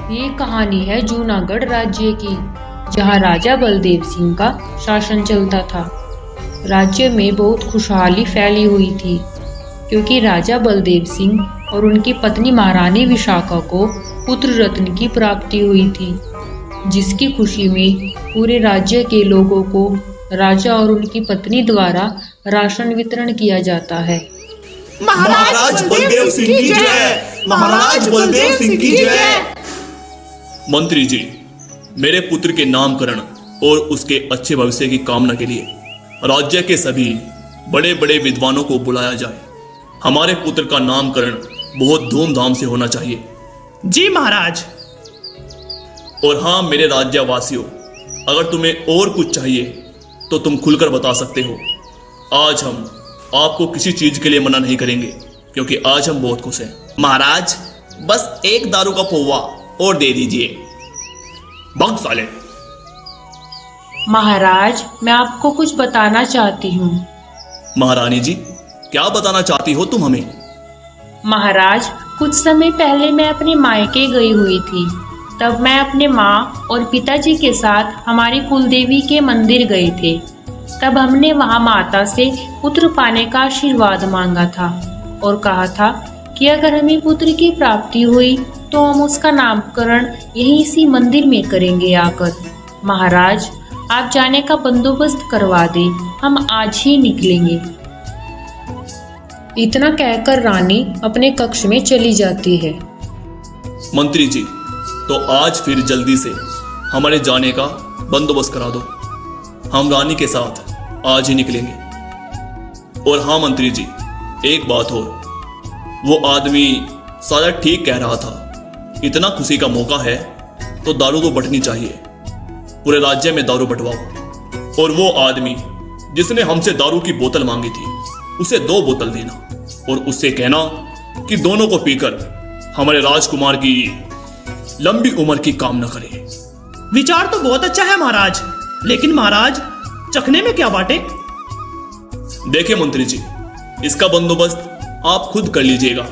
ये कहानी है जूनागढ़ राज्य की, जहाँ राजा बलदेव सिंह का शासन चलता था। राज्य में बहुत खुशहाली फैली हुई थी, क्योंकि राजा बलदेव सिंह और उनकी पत्नी महारानी विशाखा को पुत्र रत्न की प्राप्ति हुई थी, जिसकी खुशी में पूरे राज्य के लोगों को राजा और उनकी पत्नी द्वारा राशन वितरण किया जाता है। महाराज बलदेव सिंह की जय! महाराज बलदेव सिंह की जय! मंत्री जी, मेरे पुत्र के नामकरण और उसके अच्छे भविष्य की कामना के लिए राज्य के सभी बड़े बड़े विद्वानों को बुलाया जाए। हमारे पुत्र का नामकरण बहुत धूमधाम से होना चाहिए। जी महाराज। और हाँ मेरे राज्यवासियों, अगर तुम्हें और कुछ चाहिए तो तुम खुलकर बता सकते हो। आज हम आपको किसी चीज के लिए मना नहीं करेंगे, क्योंकि आज हम बहुत खुश हैं। महाराज, बस एक दारू का पौवा और दे दीजिए। भग साले! महाराज, मैं आपको कुछ बताना चाहती हूँ। महारानी जी, क्या बताना चाहती हो तुम हमें? महाराज, कुछ समय पहले मैं अपने मायके गई हुई थी। तब मैं अपने माँ और पिताजी के साथ हमारी कुलदेवी के मंदिर गए थे। तब हमने वहाँ माता से पुत्र पाने का आशीर्वाद मांगा था और कहा था कि अगर हमें पुत्र की प्राप्ति हुई तो हम उसका नामकरण यहीं इसी मंदिर में करेंगे आकर। महाराज, आप जाने का बंदोबस्त करवा दें, हम आज ही निकलेंगे। इतना कहकर रानी अपने कक्ष में चली जाती है। मंत्री जी, तो आज फिर जल्दी से हमारे जाने का बंदोबस्त करा दो। हम रानी के साथ आज ही निकलेंगे। और हाँ मंत्री जी, एक बात और, वो आदमी सारा ठीक कह रहा था। इतना खुशी का मौका है तो दारू तो बंटनी चाहिए। पूरे राज्य में दारू बंटवाओ। और वो आदमी जिसने हमसे दारू की बोतल मांगी थी, उसे 2 बोतल देना और उससे कहना कि दोनों को पीकर हमारे राजकुमार की लंबी उम्र की कामना करे। विचार तो बहुत अच्छा है महाराज, लेकिन महाराज चखने में क्या बाटे? देखिए मंत्री जी, इसका बंदोबस्त आप खुद कर लीजिएगा,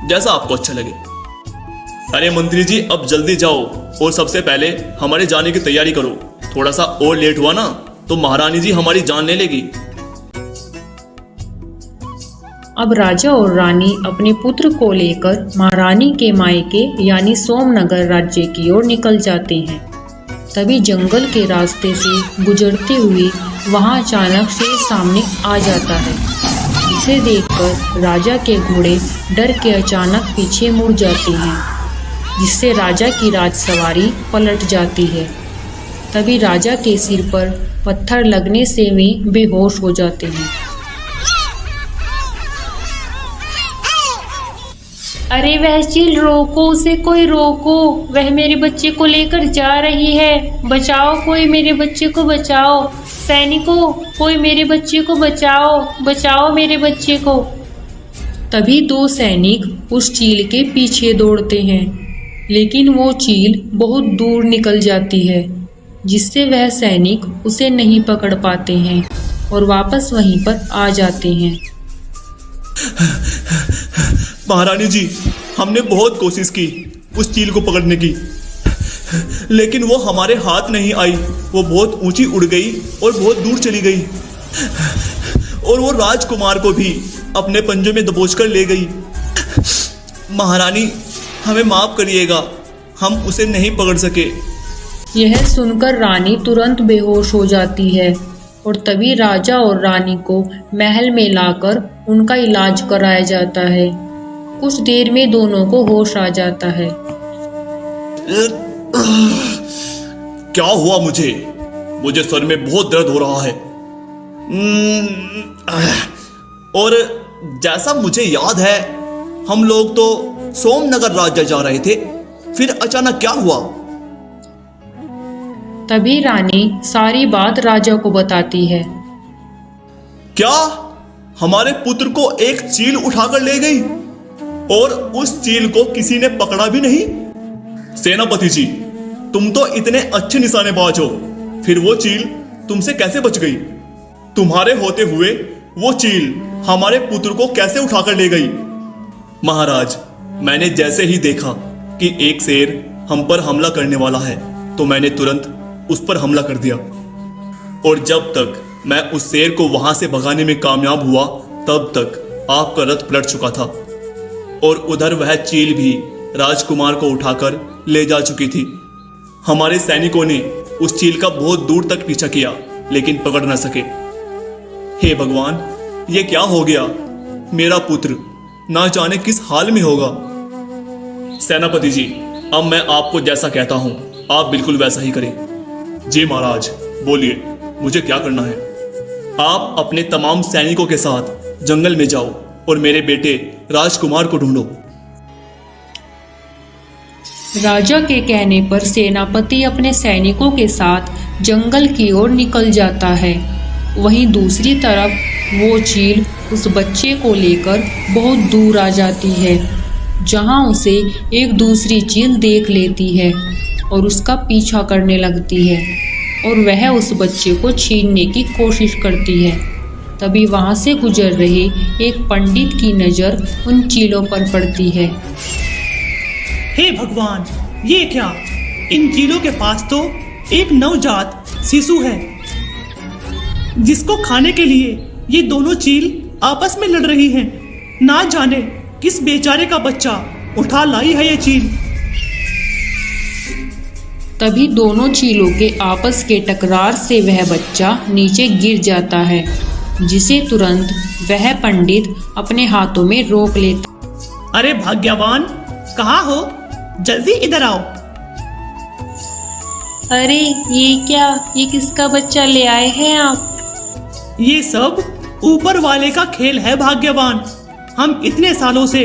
जैसा आपको अच्छा लगे। अरे मंत्री जी, अब जल्दी जाओ और सबसे पहले हमारे जाने की तैयारी करो। थोड़ा सा और लेट हुआ ना तो महारानी जी हमारी जान ले लेगी। अब राजा और रानी अपने पुत्र को लेकर महारानी के मायके यानी सोमनगर राज्य की ओर निकल जाते हैं। तभी जंगल के रास्ते से गुजरते हुए वहां अचानक शेर सामने आ जाता है, जिसे देखकर राजा के घोड़े डर के अचानक पीछे मुड़ जाते हैं, जिससे राजा की राजसवारी पलट जाती है। तभी राजा के सिर पर पत्थर लगने से वे बेहोश हो जाते हैं। अरे वह चील, रोको उसे, कोई रोको, वह मेरे बच्चे को लेकर जा रही है। बचाओ, कोई मेरे बच्चे को बचाओ। सैनिकों, कोई मेरे बच्चे को बचाओ, बचाओ मेरे बच्चे को। तभी 2 सैनिक उस चील के पीछे दौड़ते हैं, लेकिन वो चील बहुत दूर निकल जाती है, जिससे वह सैनिक उसे नहीं पकड़ पाते हैं और वापस वहीं पर आ जाते हैं। महारानी जी, हमने बहुत कोशिश की उस चील को पकड़ने की, लेकिन वो हमारे हाथ नहीं आई। वो बहुत ऊंची उड़ गई और बहुत दूर चली गई, और वो राजकुमार को भी अपने पंजों में दबोच कर ले गई। महारानी, हमें माफ करिएगा, हम उसे नहीं पकड़ सके। यह सुनकर रानी तुरंत बेहोश हो जाती है और तभी राजा और रानी को महल में लाकर उनका इलाज कराया जाता है। कुछ देर में दोनों को होश आ जाता है। क्या हुआ मुझे सर में बहुत दर्द हो रहा है। और जैसा मुझे याद है, हम लोग तो सोमनगर राज्य जा रहे थे, फिर अचानक क्या हुआ? तभी रानी सारी बात राजा को बताती है। क्या हमारे पुत्र को एक चील उठाकर ले गई और उस चील को किसी ने पकड़ा भी नहीं? सेनापति जी, तुम तो इतने अच्छे निशानेबाज हो, फिर वो चील तुमसे कैसे बच गई? तुम्हारे होते हुए वो चील हमारे पुत्र को कैसे उठाकर ले गई? महाराज, मैंने जैसे ही देखा कि एक शेर हम पर हमला करने वाला है तो मैंने तुरंत उस पर हमला कर दिया। और जब तक मैं उस शेर को वहां से भगाने में कामयाब हुआ तब तक आपका रथ पलट चुका था और उधर वह चील भी राजकुमार को उठाकर ले जा चुकी थी। हमारे सैनिकों ने उस चील का बहुत दूर तक पीछा किया लेकिन पकड़ न सके। हे भगवान, ये क्या हो गया? मेरा पुत्र ना जाने किस हाल में होगा। सेनापति जी, अब मैं आपको जैसा कहता हूं आप बिल्कुल वैसा ही करें। जी महाराज, बोलिए मुझे क्या करना है? आप अपने तमाम सैनिकों के साथ जंगल में जाओ और मेरे बेटे राजकुमार को ढूंढो। राजा के कहने पर सेनापति अपने सैनिकों के साथ जंगल की ओर निकल जाता है। वहीं दूसरी तरफ वो चील उस बच्चे को लेकर बहुत दूर आ जाती है, जहां उसे एक दूसरी चील देख लेती है और उसका पीछा करने लगती है और वह उस बच्चे को छीनने की कोशिश करती है। तभी वहां से गुजर रहे एक पंडित की नज़र उन चीलों पर पड़ती है। हे भगवान, ये क्या? इन चीलों के पास तो एक नवजात शिशु है जिसको खाने के लिए ये दोनों चील आपस में लड़ रही हैं। ना जाने किस बेचारे का बच्चा उठा लाई है ये चील। तभी दोनों चीलों के आपस के टकरार से वह बच्चा नीचे गिर जाता है, जिसे तुरंत वह पंडित अपने हाथों में रोक लेता। अरे भाग्यवान, कहाँ हो? जल्दी इधर आओ। अरे ये क्या? ये किसका बच्चा ले आए हैं आप? ये सब ऊपर वाले का खेल है भाग्यवान। हम इतने सालों से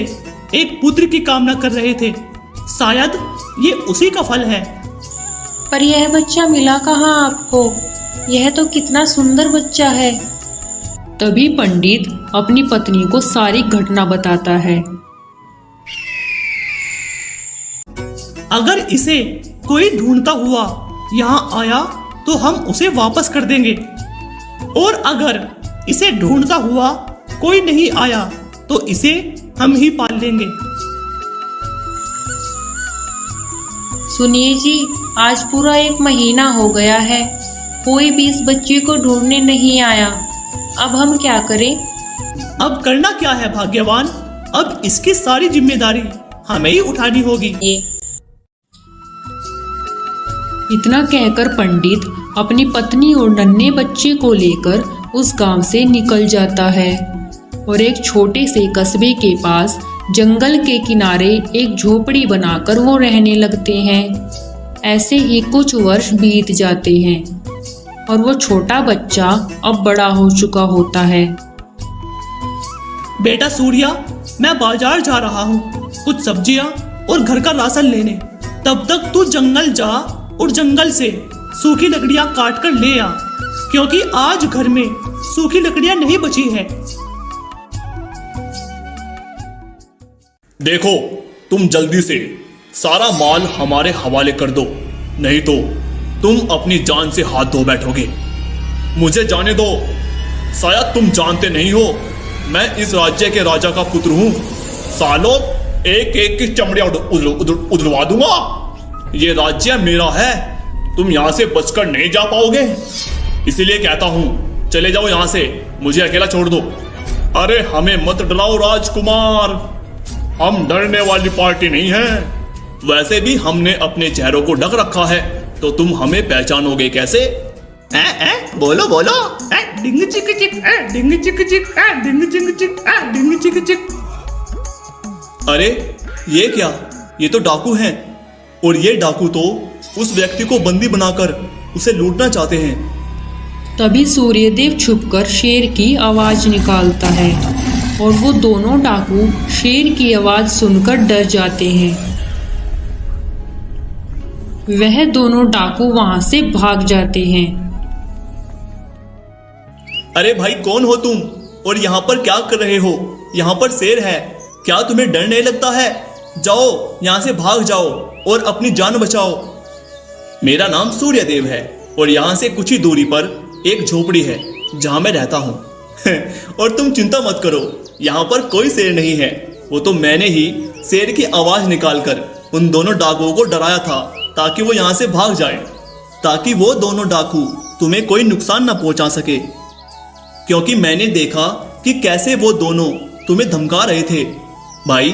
एक पुत्र की कामना कर रहे थे, शायद ये उसी का फल है। पर यह बच्चा मिला कहाँ आपको? यह तो कितना सुंदर बच्चा है। तभी पंडित अपनी पत्नी को सारी घटना बताता है। अगर इसे कोई ढूंढता हुआ यहाँ आया तो हम उसे वापस कर देंगे, और अगर इसे ढूंढता हुआ कोई नहीं आया तो इसे हम ही पाल लेंगे। सुनिए जी, आज पूरा 1 महीना हो गया है, कोई भी इस बच्चे को ढूंढने नहीं आया। अब हम क्या करें? अब करना क्या है भाग्यवान? अब इसकी सारी जिम्मेदारी हमें ही उठानी होगी। इतना कहकर पंडित अपनी पत्नी और नन्हे बच्चे को लेकर उस गांव से निकल जाता है और एक छोटे से कस्बे के पास जंगल के किनारे एक झोपड़ी बनाकर वो रहने लगते हैं। ऐसे ही कुछ वर्ष बीत जाते हैं और वो छोटा बच्चा अब बड़ा हो चुका होता है। बेटा सूर्या, मैं बाजार जा रहा हूँ कुछ सब्जियाँ और घर का राशन लेने। तब तक तू जंगल जा और जंगल से सूखी लकड़ियाँ काट कर ले आ, क्योंकि आज घर में सूखी लकड़ियाँ नहीं बची है। देखो, तुम जल्दी से सारा माल हमारे हवाले कर दो, नहीं तो तुम अपनी जान से हाथ धो बैठोगे। मुझे जाने दो। शायद तुम जानते नहीं हो, मैं इस राज्य के राजा का पुत्र हूं। सालों, एक एक की चमड़ियां उधड़वा दूंगा। ये राज्य मेरा है, तुम यहां से बचकर नहीं जा पाओगे। इसीलिए कहता हूं, चले जाओ यहां से, मुझे अकेला छोड़ दो। अरे हमें मत डराओ राजकुमार, हम डरने वाली पार्टी नहीं है। वैसे भी हमने अपने चेहरों को ढक रखा है, तो तुम हमें पहचानोगे कैसे? बोलो बोलो। डिंग चिक चिक, डिंग चिक चिक, डिंग चिक चिक, डिंग चिक चिक। अरे ये क्या? ये तो डाकू हैं, और ये डाकू तो उस व्यक्ति को बंदी बनाकर उसे लूटना चाहते हैं। तभी सूर्यदेव छुपकर शेर की आवाज निकालता है और वो दोनों डाकू शेर की आवाज सुनकर डर जाते हैं। वह दोनों डाकू वहां से भाग जाते हैं। अरे भाई, कौन हो तुम और यहाँ पर क्या कर रहे हो? यहाँ पर शेर है, क्या तुम्हें डर नहीं लगता है? जाओ यहाँ से, भाग जाओ और अपनी जान बचाओ। मेरा नाम सूर्यदेव है और यहाँ से कुछ ही दूरी पर एक झोपड़ी है जहाँ मैं रहता हूँ। और तुम चिंता मत करो, यहाँ पर कोई शेर नहीं है। वो तो मैंने ही शेर की आवाज निकालकर उन दोनों डाकुओं को डराया था ताकि वो यहाँ से भाग जाए, ताकि वो दोनों डाकू तुम्हें कोई नुकसान ना पहुंचा सके। क्योंकि मैंने देखा कि कैसे वो दोनों तुम्हें धमका रहे थे। भाई,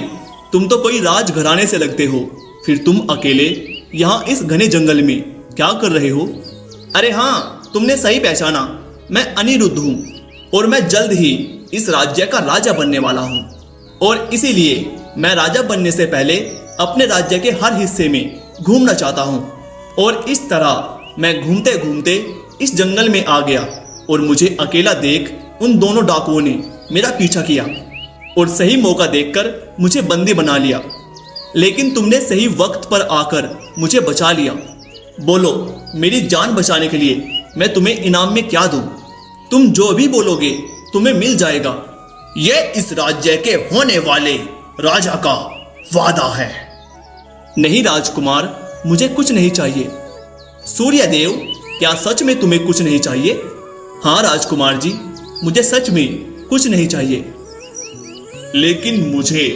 तुम तो कोई राजघराने से लगते हो, फिर तुम अकेले यहाँ इस घने जंगल में क्या कर रहे हो? अरे हाँ, तुमने सही पहचाना, मैं अनिरुद्ध हूँ और मैं जल्द ही इस राज्य का राजा बनने वाला हूँ। और इसीलिए मैं राजा बनने से पहले अपने राज्य के हर हिस्से में घूमना चाहता हूँ। और इस तरह मैं घूमते घूमते इस जंगल में आ गया और मुझे अकेला देख उन दोनों डाकुओं ने मेरा पीछा किया और सही मौका देखकर मुझे बंदी बना लिया। लेकिन तुमने सही वक्त पर आकर मुझे बचा लिया। बोलो, मेरी जान बचाने के लिए मैं तुम्हें इनाम में क्या दूं? तुम जो भी बोलोगे तुम्हें मिल जाएगा। यह इस राज्य के होने वाले राजा का वादा है। नहीं राजकुमार, मुझे कुछ नहीं चाहिए। सूर्यदेव, क्या सच में तुम्हें कुछ नहीं चाहिए? हाँ राजकुमार जी, मुझे सच में कुछ नहीं चाहिए, लेकिन मुझे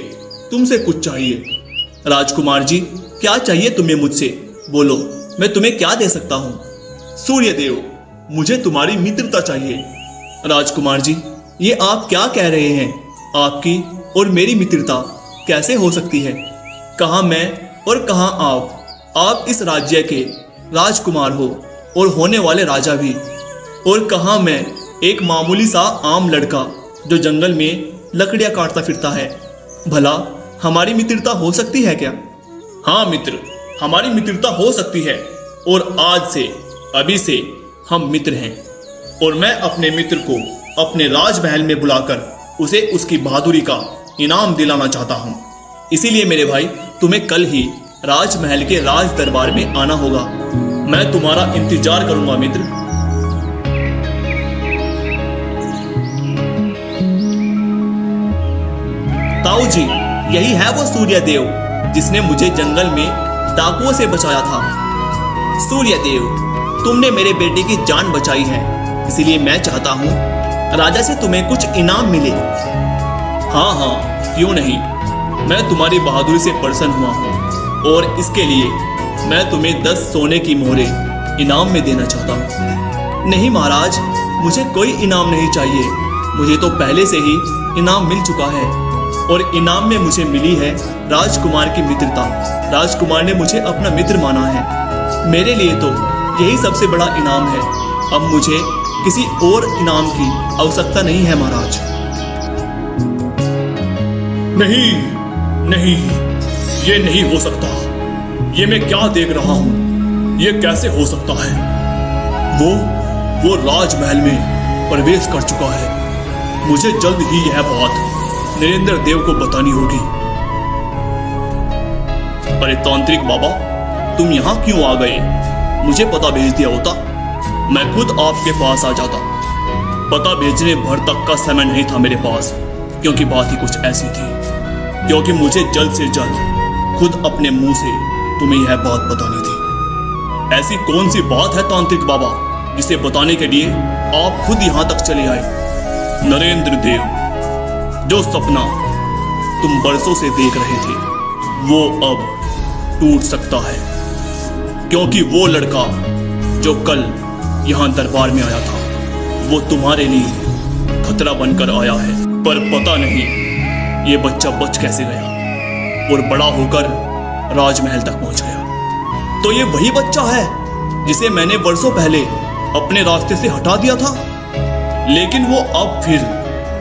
तुमसे कुछ चाहिए। राजकुमार जी, क्या चाहिए तुम्हें मुझसे? बोलो, मैं तुम्हें क्या दे सकता हूँ? सूर्यदेव, मुझे तुम्हारी मित्रता चाहिए। राजकुमार जी, ये आप क्या कह रहे हैं? आपकी और मेरी मित्रता कैसे हो सकती है? कहाँ मैं और कहाँ आप इस राज्य के राजकुमार हो और होने वाले राजा भी, और कहाँ मैं एक मामूली सा आम लड़का जो जंगल में लकड़ियां काटता फिरता है। भला हमारी मित्रता हो सकती है क्या? हाँ मित्र, हमारी मित्रता हो सकती है, और आज से, अभी से हम मित्र हैं। और मैं अपने मित्र को अपने राजमहल में बुलाकर उसे उसकी बहादुरी का इनाम दिलाना चाहता हूँ। इसीलिए मेरे भाई, तुम्हें कल ही राजमहल के राज दरबार में आना होगा। मैं तुम्हारा इंतजार करूंगा मित्र। ताऊ जी, यही है वो सूर्यदेव जिसने मुझे जंगल में डाकुओं से बचाया था। सूर्यदेव, तुमने मेरे बेटे की जान बचाई है, इसलिए मैं चाहता हूँ राजा से तुम्हें कुछ इनाम मिले। हाँ हाँ, क्यों नहीं, मैं तुम्हारी बहादुरी से प्रसन्न हुआ हूँ, और इसके लिए मैं तुम्हें 10 सोने की मोहरें इनाम में देना चाहता हूँ। नहीं महाराज, मुझे कोई इनाम नहीं चाहिए, मुझे तो पहले से ही इनाम मिल चुका है, और इनाम में मुझे मिली है राजकुमार की मित्रता। राजकुमार ने मुझे अपना मित्र माना है। मेरे लिए तो यही सबसे बड़ा इनाम है। अब मुझे किसी और इनाम की आवश्यकता नहीं है महाराज। नहीं नहीं, ये नहीं हो सकता। ये मैं क्या देख रहा हूं? ये कैसे हो सकता है? वो राजमहल में प्रवेश कर चुका है। मुझे जल्द ही यह बात नरेंद्र देव को बतानी होगी। अरे तांत्रिक बाबा, तुम यहाँ क्यों आ गए? मुझे पता भेज दिया होता, मैं खुद आपके पास आ जाता। पता भेजने भर तक का समय नहीं था मेरे पास, क्योंकि बात ही कुछ ऐसी थी। क्योंकि मुझे जल्द से जल्द खुद अपने मुंह से तुम्हें यह बात बतानी थी। ऐसी कौन सी बात है तांत्रिक बाबा जिसे बताने के लिए आप खुद यहाँ तक चले आए? नरेंद्र देव, जो सपना तुम बरसों से देख रहे थे, वो अब टूट सकता है। क्योंकि वो लड़का जो कल यहाँ दरबार में आया था, वो तुम्हारे लिए खतरा बनकर आया है। पर पता नहीं ये बच्चा बच कैसे गया और बड़ा होकर राजमहल तक पहुंच गया। तो ये वही बच्चा है जिसे मैंने वर्षों पहले अपने रास्ते से हटा दिया था, लेकिन वो अब फिर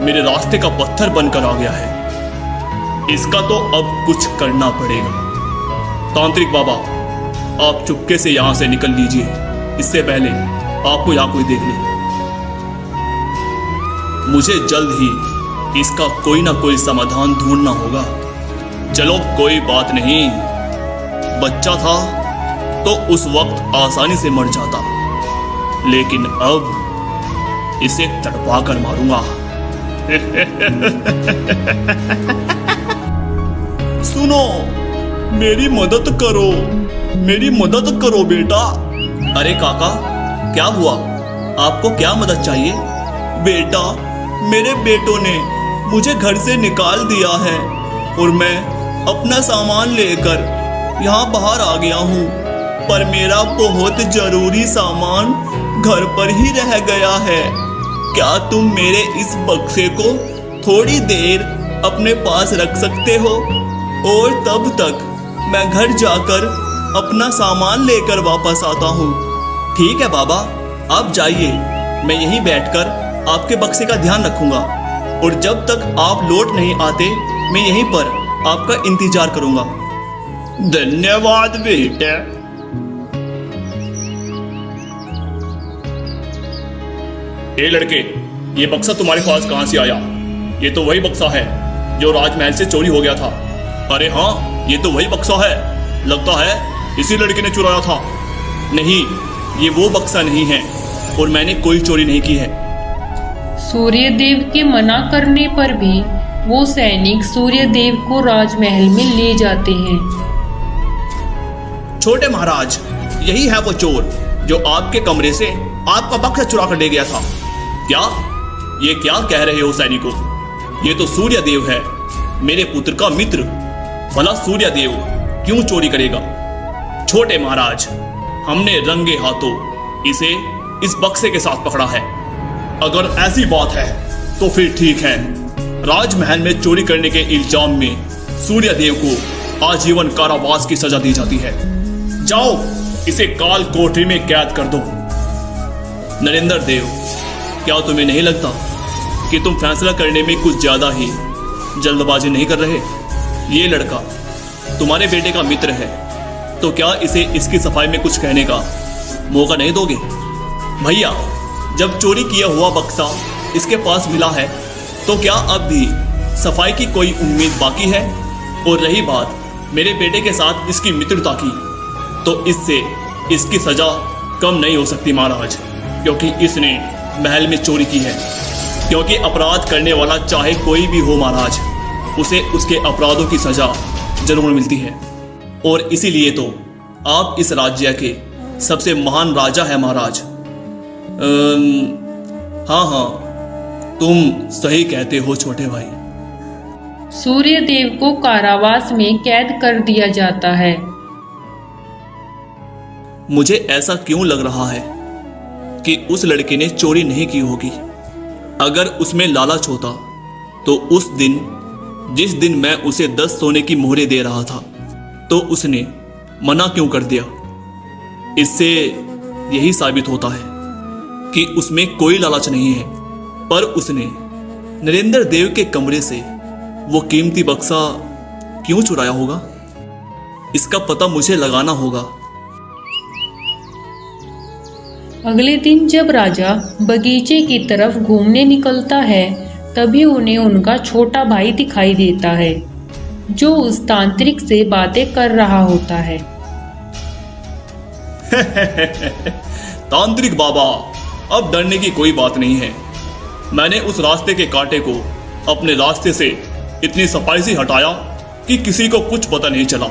मेरे रास्ते का पत्थर बनकर आ गया है। इसका तो अब कुछ करना पड़ेगा। तांत्रिक बाबा, आप चुपके से यहां से निकल लीजिए, इससे पहले आपको यहां कोई देख ले। मुझे जल्द ही इसका कोई ना कोई समाधान ढूंढना होगा। चलो कोई बात नहीं, बच्चा था तो उस वक्त आसानी से मर जाता, लेकिन अब इसे तड़पा कर मारूंगा। सुनो, मेरी मदद करो, मेरी मदद करो बेटा। अरे काका, क्या हुआ? आपको क्या मदद चाहिए? बेटा, मेरे बेटों ने मुझे घर से निकाल दिया है और मैं अपना सामान लेकर यहाँ बाहर आ गया हूँ, पर मेरा बहुत जरूरी सामान घर पर ही रह गया है। क्या तुम मेरे इस बक्से को थोड़ी देर अपने पास रख सकते हो, और तब तक मैं घर जाकर अपना सामान लेकर वापस आता हूँ। ठीक है बाबा, आप जाइए, मैं यहीं बैठकर आपके बक्से का ध्यान रखूंगा, और जब तक आप लौट नहीं आते मैं यहीं पर आपका इंतजार करूंगा। धन्यवाद बेटा। ए लड़के, ये बक्सा तुम्हारे पास कहां से आया? ये तो वही बक्सा है जो राजमहल से चोरी हो गया था। अरे हाँ, ये तो वही बक्सा है, लगता है इसी लड़के ने चुराया था। नहीं, ये वो बक्सा नहीं है, और मैंने कोई चोरी नहीं की है। सूर्यदेव के मना करने पर भी वो सैनिक सूर्यदेव को राजमहल में ले जाते हैं। छोटे महाराज, यही है वो चोर जो आपके कमरे से आपका बक्सा चुरा कर ले गया था। क्या? ये क्या कह रहे हो सैनिकों? ये तो सूर्यदेव है, मेरे पुत्र का मित्र। भला सूर्यदेव क्यों चोरी करेगा? छोटे महाराज, हमने रंगे हाथों इसे इस बक्से के साथ पकड़ा है। अगर ऐसी बात है तो फिर ठीक है, राजमहल में चोरी करने के इल्जाम में सूर्यदेव को आजीवन कारावास की सजा दी जाती है। जाओ, इसे काल कोठरी में कैद कर दो। नरेंद्र देव, क्या तुम्हें नहीं लगता कि तुम फैसला करने में कुछ ज्यादा ही जल्दबाजी नहीं कर रहे? ये लड़का तुम्हारे बेटे का मित्र है, तो क्या इसे इसकी सफाई में कुछ कहने का मौका नहीं दोगे? भैया, जब चोरी किया हुआ बक्सा इसके पास मिला है, तो क्या अब भी सफाई की कोई उम्मीद बाकी है? और रही बात मेरे बेटे के साथ इसकी मित्रता की, तो इससे इसकी सजा कम नहीं हो सकती महाराज, क्योंकि इसने महल में चोरी की है। क्योंकि अपराध करने वाला चाहे कोई भी हो महाराज, उसे उसके अपराधों की सजा जरूर मिलती है। और इसीलिए तो आप इस राज्य के सबसे महान राजा है महाराज। हाँ, तुम सही कहते हो छोटे भाई। सूर्यदेव को कारावास में कैद कर दिया जाता है। मुझे ऐसा क्यों लग रहा है कि उस लड़के ने चोरी नहीं की होगी। अगर उसमें लालच होता तो उस दिन, जिस दिन मैं उसे 10 सोने की मोहरें दे रहा था, तो उसने मना क्यों कर दिया? इससे यही साबित होता है कि उसमें कोई लालच नहीं है। पर उसने नरेंद्र देव के कमरे से वो कीमती बक्सा क्यों चुराया होगा? इसका पता मुझे लगाना होगा। अगले दिन जब राजा बगीचे की तरफ घूमने निकलता है, तभी उन्हें उनका छोटा भाई दिखाई देता है, जो उस तांत्रिक से बातें कर रहा होता है। तांत्रिक बाबा, अब डरने की कोई बात नहीं है। मैंने उस रास्ते के कांटे को अपने रास्ते से इतनी सफाई से हटाया कि किसी को कुछ पता नहीं चला।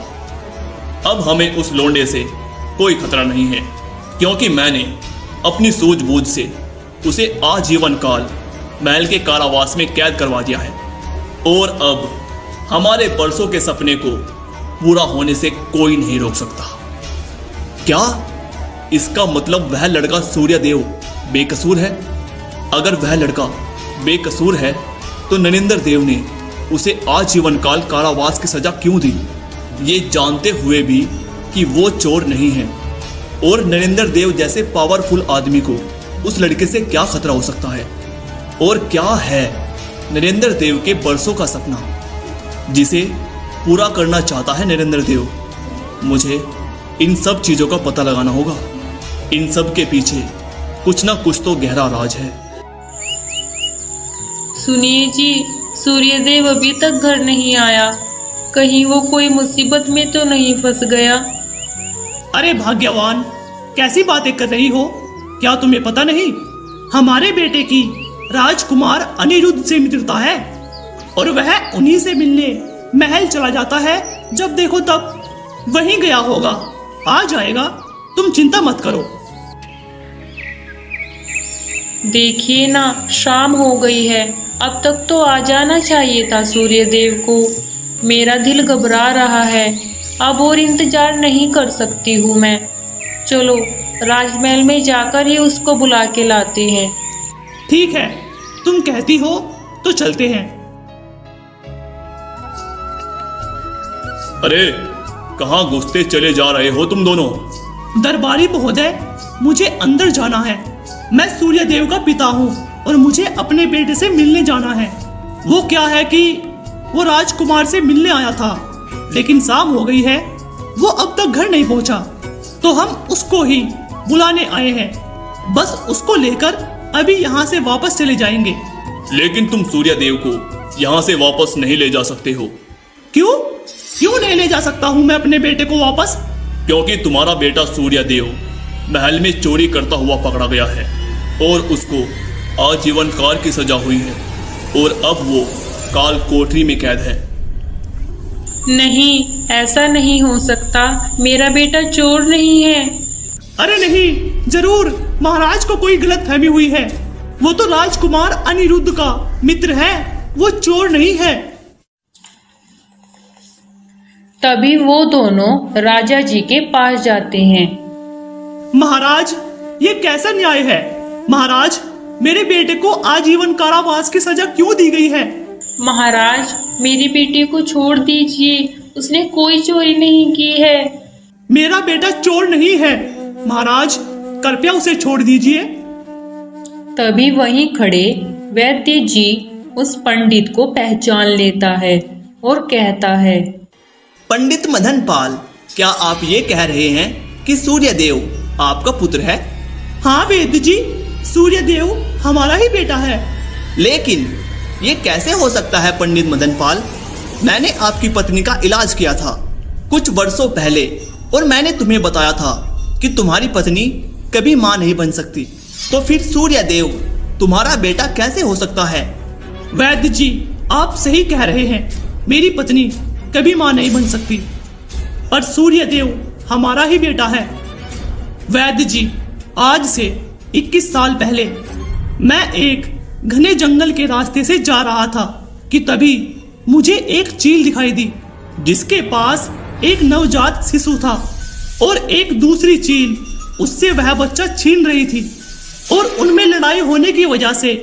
अब हमें उस लोंडे से कोई खतरा नहीं है, क्योंकि मैंने अपनी सूझबूझ से उसे आजीवन काल महल के कारावास में कैद करवा दिया है। और अब हमारे बरसों के सपने को पूरा होने से कोई नहीं रोक सकता। क्या इसका मतलब वह लड़का सूर्यदेव बेकसूर है? अगर वह लड़का बेकसूर है, तो नरेंद्र देव ने उसे आजीवन काल कारावास की सजा क्यों दी, ये जानते हुए भी कि वो चोर नहीं है? और नरेंद्र देव जैसे पावरफुल आदमी को उस लड़के से क्या खतरा हो सकता है? और क्या है नरेंद्र देव के बरसों का सपना जिसे पूरा करना चाहता है नरेंद्र देव? मुझे इन सब चीजों का पता लगाना होगा। इन सब के पीछे कुछ ना कुछ तो गहरा राज है। सुनिए जी, सूर्यदेव अभी तक घर नहीं आया। कहीं वो कोई मुसीबत में तो नहीं फंस गया? अरे भाग्यवान, कैसी बातें कर रही हो? क्या तुम्हें पता नहीं, हमारे बेटे की राजकुमार अनिरुद्ध से मित्रता है, और वह उन्हीं से मिलने महल चला जाता है। जब देखो तब वहीं गया होगा, आ जाएगा, तुम चिंता मत करो। देखिए ना, शाम हो गई है, अब तक तो आ जाना चाहिए था सूर्यदेव को। मेरा दिल घबरा रहा है, अब और इंतजार नहीं कर सकती हूँ मैं। चलो राजमहल में जाकर ही उसको बुला के लाते हैं। ठीक है, तुम कहती हो तो चलते हैं। अरे कहाँ घुसते चले जा रहे हो तुम दोनों? दरबारी महोदय, मुझे अंदर जाना है। मैं सूर्यदेव का पिता हूँ और मुझे अपने बेटे से मिलने जाना है। वो क्या है कि वो राजकुमार से मिलने आया था, लेकिन शाम हो गई है, वो अब तक घर नहीं पहुंचा, तो हम उसको ही बुलाने आए हैं। बस उसको लेकर अभी यहाँ से वापस चले जाएंगे। लेकिन तुम सूर्यदेव को यहाँ से वापस नहीं ले जा सकते हो। क्यों? क्यों नहीं ले जा सकता हूँ मैं अपने बेटे को वापस? क्योंकि तुम्हारा बेटा सूर्यदेव महल में चोरी करता हुआ पकड़ा गया है और उसको आजीवन काल की सजा हुई है और अब वो काल कोठरी में कैद है। नहीं, ऐसा नहीं हो सकता। मेरा बेटा चोर नहीं है। अरे नहीं, जरूर महाराज को कोई गलतफहमी हुई है। वो तो राजकुमार अनिरुद्ध का मित्र है, वो चोर नहीं है। तभी वो दोनों राजा जी के पास जाते हैं। महाराज, ये कैसा न्याय है? महाराज, मेरे बेटे को आजीवन कारावास की सजा क्यों दी गई है? महाराज, मेरी बेटी को छोड़ दीजिए, उसने कोई चोरी नहीं की है। मेरा बेटा चोर नहीं है महाराज, कृपया उसे छोड़ दीजिए। तभी वहीं खड़े वैद्य जी उस पंडित को पहचान लेता है और कहता है, पंडित मदन पाल, क्या आप ये कह रहे हैं कि सूर्यदेव आपका पुत्र है? हाँ वैद्य जी, सूर्यदेव हमारा ही बेटा है। लेकिन ये कैसे हो सकता है पंडित मदन पाल? मैंने आपकी पत्नी का इलाज किया था कुछ वर्षों पहले और मैंने तुम्हें बताया था कि तुम्हारी पत्नी कभी मां नहीं बन सकती, तो फिर सूर्यदेव तुम्हारा बेटा कैसे हो सकता है? वैद्य जी, आप सही कह रहे हैं, मेरी पत्नी कभी मां नहीं बन सकती, पर सूर्यदेव हमारा ही बेटा है। वैद्य जी, आज से 21 साल पहले मैं एक घने जंगल के रास्ते से जा रहा था कि तभी मुझे एक चील दिखाई दी, जिसके पास एक नवजात शिशु था और एक दूसरी चील उससे वह बच्चा छीन रही थी और उनमें लड़ाई होने की वजह से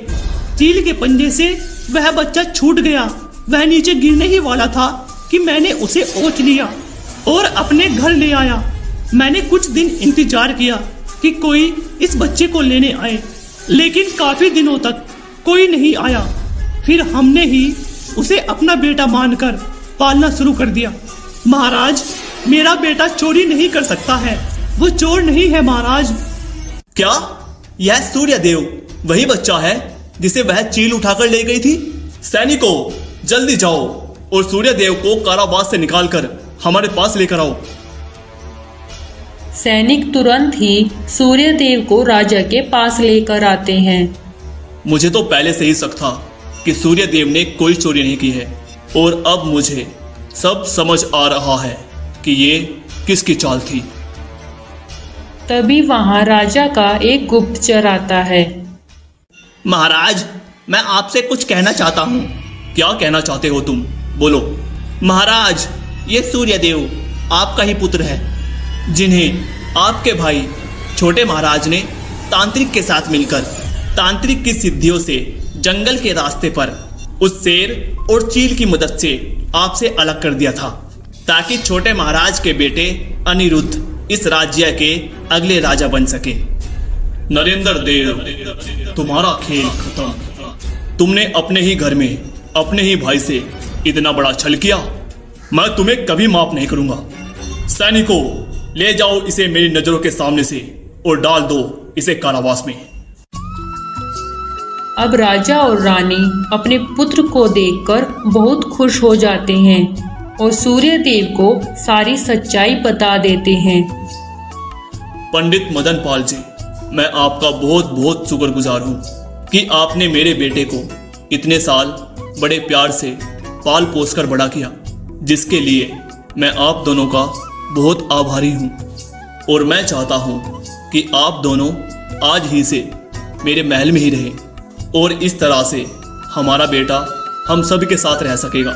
चील के पंजे से वह बच्चा छूट गया। वह नीचे गिरने ही वाला था कि मैंने उसे ओछ लिया और अपने घर ले आया। मैंने कुछ दिन इंतजार किया कि कोई इस बच्चे को लेने आए, लेकिन काफी दिनों तक कोई नहीं आया। फिर हमने ही उसे अपना बेटा मानकर पालना शुरू कर दिया। महाराज, मेरा बेटा चोरी नहीं कर सकता है, वो चोर नहीं है महाराज। क्या यह सूर्यदेव वही बच्चा है जिसे वह चील उठाकर ले गई थी? सैनिकों, जल्दी जाओ और सूर्यदेव को कारावास से निकालकर हमारे पास लेकर आओ। सैनिक तुरंत ही सूर्यदेव को राजा के पास लेकर आते हैं। मुझे तो पहले से ही शक था कि सूर्यदेव ने कोई चोरी नहीं की है और अब मुझे सब समझ आ रहा है कि ये किसकी चाल थी। तभी वहां राजा का एक गुप्तचर आता है। महाराज, मैं आपसे कुछ कहना चाहता हूँ। क्या कहना चाहते हो तुम? बोलो। महाराज, ये सूर्यदेव आपका ही पुत्र है, जिन्हें आपके भाई छोटे महाराज ने तांत्रिक के साथ मिलकर तांत्रिक की सिद्धियों से जंगल के रास्ते पर उस शेर और चील की मदद से आपसे अलग कर दिया था, ताकि छोटे महाराज के बेटे अनिरुद्ध इस राज्य के अगले राजा बन सके। नरेंद्र देव, तुम्हारा खेल खत्म। तुमने अपने ही घर में अपने ही भाई से इतना बड़ा छल किया, मैं तुम्हें कभी माफ नहीं करूंगा। सैनिकों, ले जाओ इसे मेरी नजरों के सामने से और डाल दो इसे कारावास में। अब राजा और रानी अपने पुत्र को देखकर बहुत खुश हो जाते हैं और सूर्यदेव को सारी सच्चाई बता देते हैं। पंडित मदन पाल जी, मैं आपका बहुत बहुत शुक्रगुजार हूँ कि आपने मेरे बेटे को इतने साल बड़े प्यार से पाल पोस कर बड़ा किया, जिसके लिए मैं आप दोनों का बहुत आभारी हूँ। और मैं चाहता हूँ कि आप दोनों आज ही से मेरे महल में ही रहें और इस तरह से हमारा बेटा हम सब के साथ रह सकेगा।